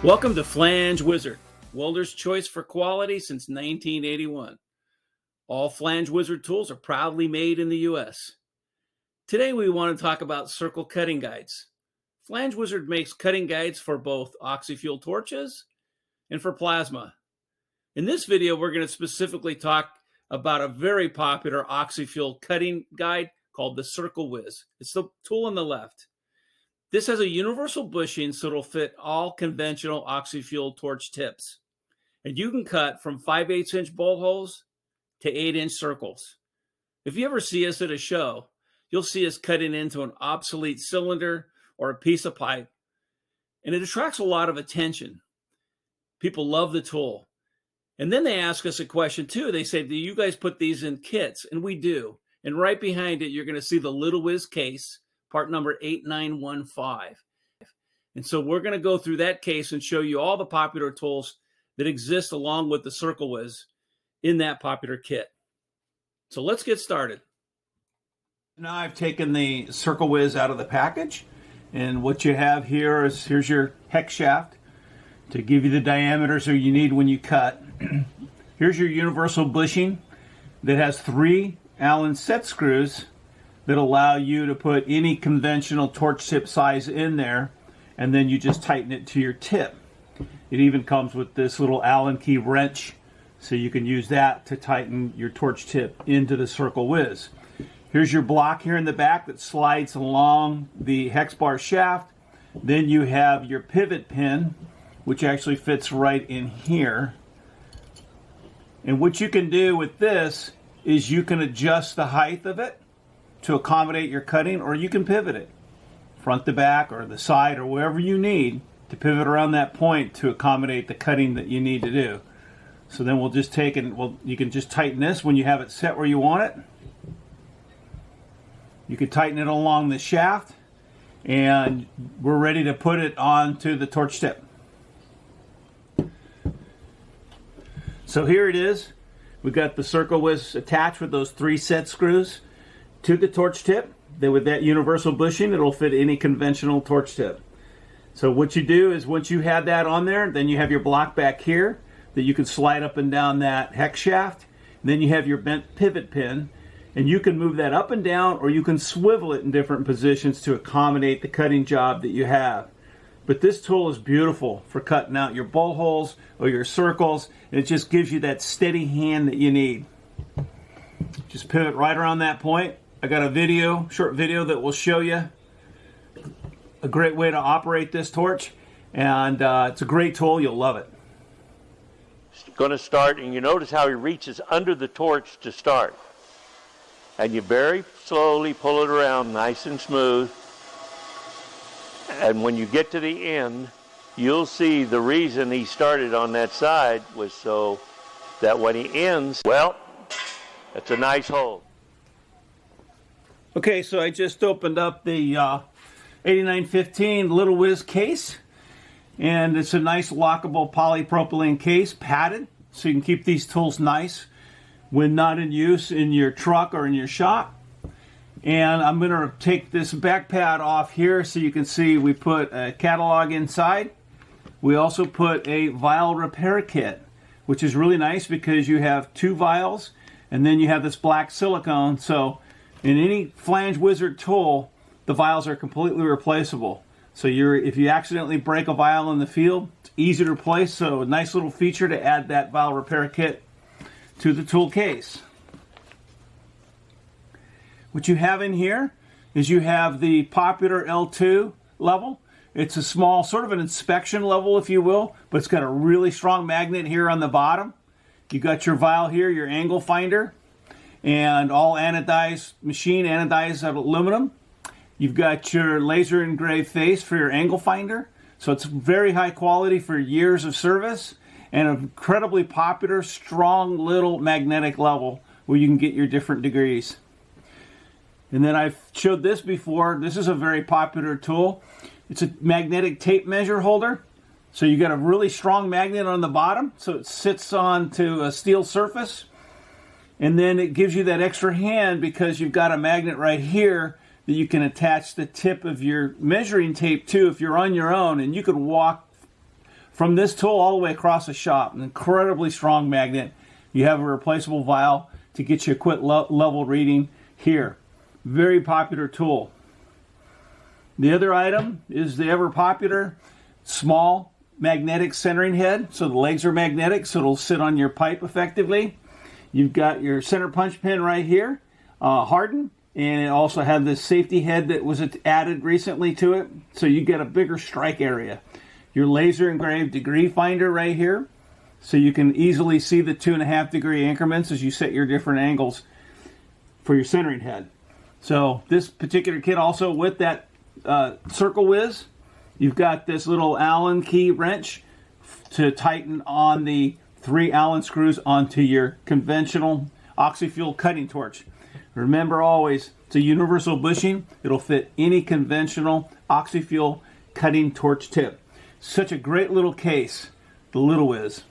Welcome to Flange Wizard, welder's choice for quality since 1981. All Flange Wizard tools are proudly made in the U.S. Today we want to talk about Circle cutting guides. Flange Wizard makes cutting guides for both oxy-fuel torches and for plasma. In this video, we're going to specifically talk about a very popular oxy-fuel cutting guide called the Circle Wiz. It's the tool on the left. This has a universal bushing, so it'll fit all conventional oxy-fuel torch tips. And you can cut from 5/8 inch bolt holes to 8-inch circles. If you ever see us at a show, you'll see us cutting into an obsolete cylinder or a piece of pipe. And it attracts a lot of attention. People love the tool. And then they ask us a question too. They say, do you guys put these in kits? And we do. And right behind it, you're going to see the Lil Wiz Case, part number 8915. And so we're going to go through that case and show you all the popular tools that exist along with the Circle Wiz in that popular kit. So let's get started. Now I've taken the Circle Wiz out of the package, and what you have here is, here's your hex shaft to give you the diameters that you need when you cut. Here's your universal bushing that has 3 Allen set screws that allow you to put any conventional torch tip size in there, and then you just tighten it to your tip. It even comes with this little Allen key wrench, so you can use that to tighten your torch tip into the Circle Wiz. Here's your block here in the back that slides along the hex bar shaft. Then you have your pivot pin, which actually fits right in here. And what you can do with this is you can adjust the height of it to accommodate your cutting, or you can pivot it front to back or the side or wherever you need to pivot around that point to accommodate the cutting that you need to do. So then we'll just take it, you can just tighten this when you have it set where you want it. You can tighten it along the shaft, and we're ready to put it onto the torch tip. So here it is. We've got the Circle Wiz attached with those 3 set screws to the torch tip. Then with that universal bushing, it'll fit any conventional torch tip. So what you do is, once you have that on there, then you have your block back here that you can slide up and down that hex shaft. And then you have your bent pivot pin, and you can move that up and down, or you can swivel it in different positions to accommodate the cutting job that you have. But this tool is beautiful for cutting out your bolt holes or your circles, and it just gives you that steady hand that you need. Just pivot right around that point. I got a short video that will show you a great way to operate this torch, and it's a great tool. You'll love it. It's going to start, and you notice how he reaches under the torch to start. And you very slowly pull it around nice and smooth. And when you get to the end, you'll see the reason he started on that side was so that when he ends, well, it's a nice hole. Okay, so I just opened up the 8915 Lil Wiz Case, and it's a nice lockable polypropylene case, padded, so you can keep these tools nice when not in use in your truck or in your shop. And I'm going to take this back pad off here so you can see we put a catalog inside. We also put a vial repair kit, which is really nice because you have 2 vials, and then you have this black silicone. So in any Flange Wizard tool, the vials are completely replaceable. So if you accidentally break a vial in the field, it's easy to replace. So a nice little feature to add that vial repair kit to the tool case. What you have in here is you have the popular L2 level. It's a small, sort of an inspection level, if you will, but it's got a really strong magnet here on the bottom. You got your vial here, your angle finder, and all anodized, machine anodized aluminum. You've got your laser engraved face for your angle finder. So it's very high quality for years of service, and an incredibly popular, strong little magnetic level where you can get your different degrees. And then I've showed this before. This is a very popular tool. It's a magnetic tape measure holder. So you got a really strong magnet on the bottom, so it sits onto a steel surface. And then it gives you that extra hand because you've got a magnet right here that you can attach the tip of your measuring tape to if you're on your own, and you could walk From this tool all the way across the shop, an incredibly strong magnet. You have a replaceable vial to get you a quick level reading here. Very popular tool. The other item is the ever popular small magnetic centering head. So the legs are magnetic, so it'll sit on your pipe effectively. You've got your center punch pin right here, hardened, and it also had this safety head that was added recently to it, so you get a bigger strike area. Your laser engraved degree finder right here, so you can easily see the 2.5 degree increments as you set your different angles for your centering head. So this particular kit also with that Circle Wiz, you've got this little Allen key wrench to tighten on the 3 Allen screws onto your conventional oxy-fuel cutting torch. Remember always, it's a universal bushing. It'll fit any conventional oxy-fuel cutting torch tip. Such a great little case, the Lil Wiz.